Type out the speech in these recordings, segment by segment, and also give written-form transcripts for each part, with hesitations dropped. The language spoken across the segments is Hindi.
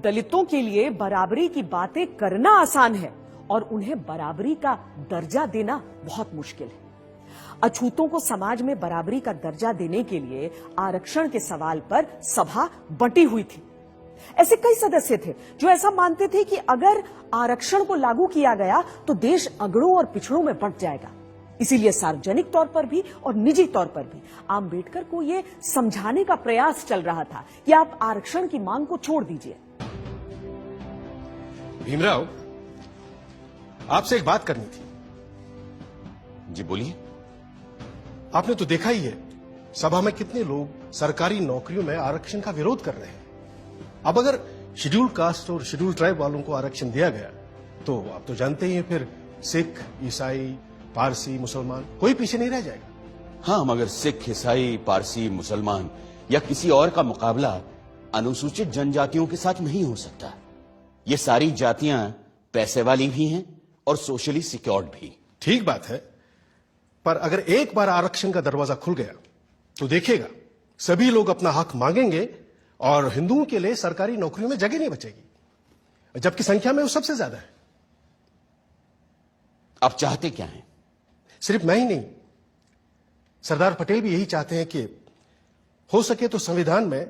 दलितों के लिए बराबरी की बातें करना आसान है और उन्हें बराबरी का दर्जा देना बहुत मुश्किल है। अछूतों को समाज में बराबरी का दर्जा देने के लिए आरक्षण के सवाल पर सभा बंटी हुई थी। ऐसे कई सदस्य थे जो ऐसा मानते थे कि अगर आरक्षण को लागू किया गया तो देश अगड़ों और पिछड़ों में बंट जाएगा। इसीलिए सार्वजनिक तौर पर भी और निजी तौर पर भी आंबेडकर को यह समझाने का प्रयास चल रहा था कि आप आरक्षण की मांग को छोड़ दीजिए। भीमराव, आपसे एक बात करनी थी। जी बोलिए। आपने तो देखा ही है सभा में कितने लोग सरकारी नौकरियों में आरक्षण का विरोध कर रहे हैं। अब अगर शेड्यूल्ड कास्ट और शेड्यूल्ड ट्राइब वालों को आरक्षण दिया गया तो आप तो जानते ही हैं फिर सिख, ईसाई, पारसी, मुसलमान कोई पीछे नहीं रह जाएगा। हाँ, मगर सिख, ईसाई, पारसी, मुसलमान या किसी और का मुकाबला अनुसूचित जनजातियों के साथ नहीं हो सकता। ये सारी जातियां पैसे वाली भी हैं और सोशली सिक्योर्ड भी। ठीक बात है, पर अगर एक बार आरक्षण का दरवाजा खुल गया तो देखिएगा सभी लोग अपना हक मांगेंगे और हिंदुओं के लिए सरकारी नौकरियों में जगह नहीं बचेगी, जबकि संख्या में वो सबसे ज्यादा है। आप चाहते क्या हैं? सिर्फ मैं ही नहीं, सरदार पटेल भी यही चाहते हैं कि हो सके तो संविधान में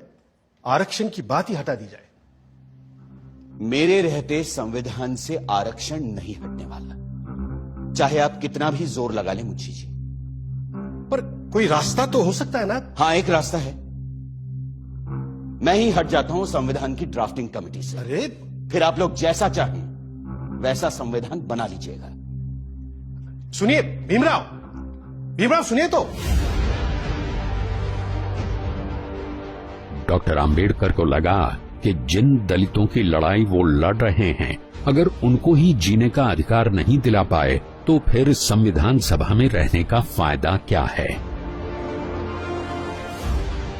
आरक्षण की बात ही हटा दी जाए। मेरे रहते संविधान से आरक्षण नहीं हटने वाला, चाहे आप कितना भी जोर लगा लें मुंशी जी। पर कोई रास्ता तो हो सकता है ना? हाँ, एक रास्ता है। मैं ही हट जाता हूं संविधान की ड्राफ्टिंग कमेटी से। अरे फिर आप लोग जैसा चाहें वैसा संविधान बना लीजिएगा। सुनिए भीमराव, भीमराव सुनिए तो। डॉक्टर आंबेडकर को लगा कि जिन दलितों की लड़ाई वो लड़ रहे हैं, अगर उनको ही जीने का अधिकार नहीं दिला पाए तो फिर संविधान सभा में रहने का फायदा क्या है।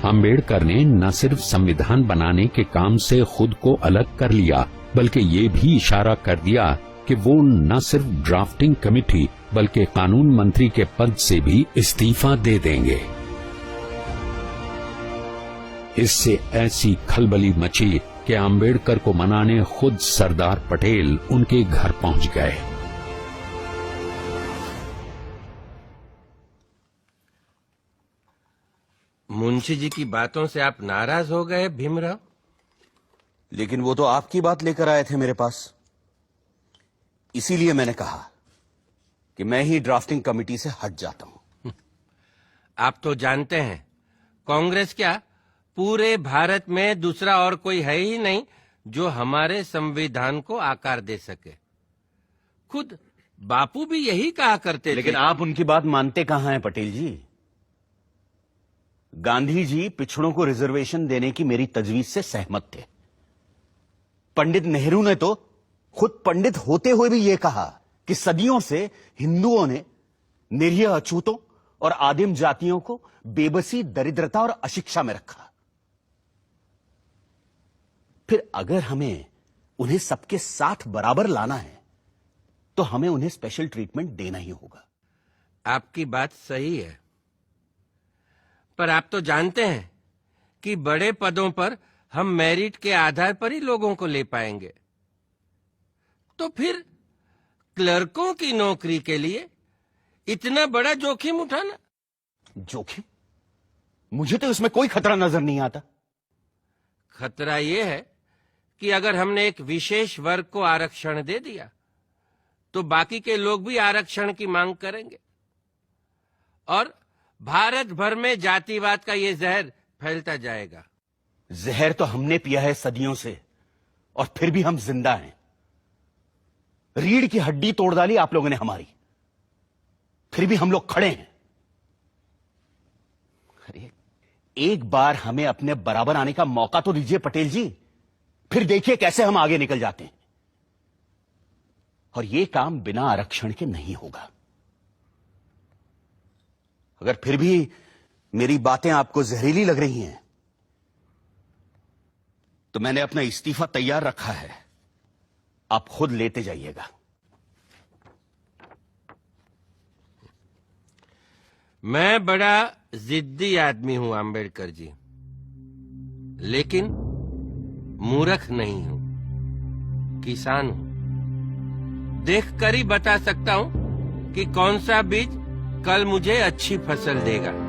आंबेडकर ने न सिर्फ संविधान बनाने के काम से खुद को अलग कर लिया, बल्कि ये भी इशारा कर दिया कि वो न सिर्फ ड्राफ्टिंग कमेटी बल्कि कानून मंत्री के पद से भी इस्तीफा दे देंगे। इससे ऐसी खलबली मची कि आंबेडकर को मनाने खुद सरदार पटेल उनके घर पहुंच गए। मुंशी जी की बातों से आप नाराज हो गए भीमराव? लेकिन वो तो आपकी बात लेकर आए थे मेरे पास, इसीलिए मैंने कहा कि मैं ही ड्राफ्टिंग कमेटी से हट जाता हूं। आप तो जानते हैं कांग्रेस क्या पूरे भारत में दूसरा और कोई है ही नहीं जो हमारे संविधान को आकार दे सके। खुद बापू भी यही कहा करते थे। लेकिन आप उनकी बात मानते कहां हैं पटेल जी? गांधी जी पिछड़ों को रिजर्वेशन देने की मेरी तजवीज से सहमत थे। पंडित नेहरू ने तो खुद पंडित होते हुए भी यह कहा कि सदियों से हिंदुओं ने निरीह अछूतों और आदिम जातियों को बेबसी, दरिद्रता और अशिक्षा में रखा। फिर अगर हमें उन्हें सबके साथ बराबर लाना है तो हमें उन्हें स्पेशल ट्रीटमेंट देना ही होगा। आपकी बात सही है, पर आप तो जानते हैं कि बड़े पदों पर हम मेरिट के आधार पर ही लोगों को ले पाएंगे। तो फिर क्लर्कों की नौकरी के लिए इतना बड़ा जोखिम उठाना? जोखिम? मुझे तो इसमें कोई खतरा नजर नहीं आता। खतरा यह है कि अगर हमने एक विशेष वर्ग को आरक्षण दे दिया तो बाकी के लोग भी आरक्षण की मांग करेंगे और भारत भर में जातिवाद का ये जहर फैलता जाएगा। जहर तो हमने पिया है सदियों से और फिर भी हम जिंदा हैं। रीढ़ की हड्डी तोड़ डाली आप लोगों ने हमारी, फिर भी हम लोग खड़े हैं। अरे एक बार हमें अपने बराबर आने का मौका तो दीजिए पटेल जी, फिर देखिए कैसे हम आगे निकल जाते हैं। और यह काम बिना आरक्षण के नहीं होगा। अगर फिर भी मेरी बातें आपको जहरीली लग रही हैं तो मैंने अपना इस्तीफा तैयार रखा है, आप खुद लेते जाइएगा। मैं बड़ा जिद्दी आदमी हूं आंबेडकर जी, लेकिन मूर्ख नहीं हूं। किसान हूं। देखकर ही बता सकता हूं कि कौन सा बीज कल मुझे अच्छी फसल देगा।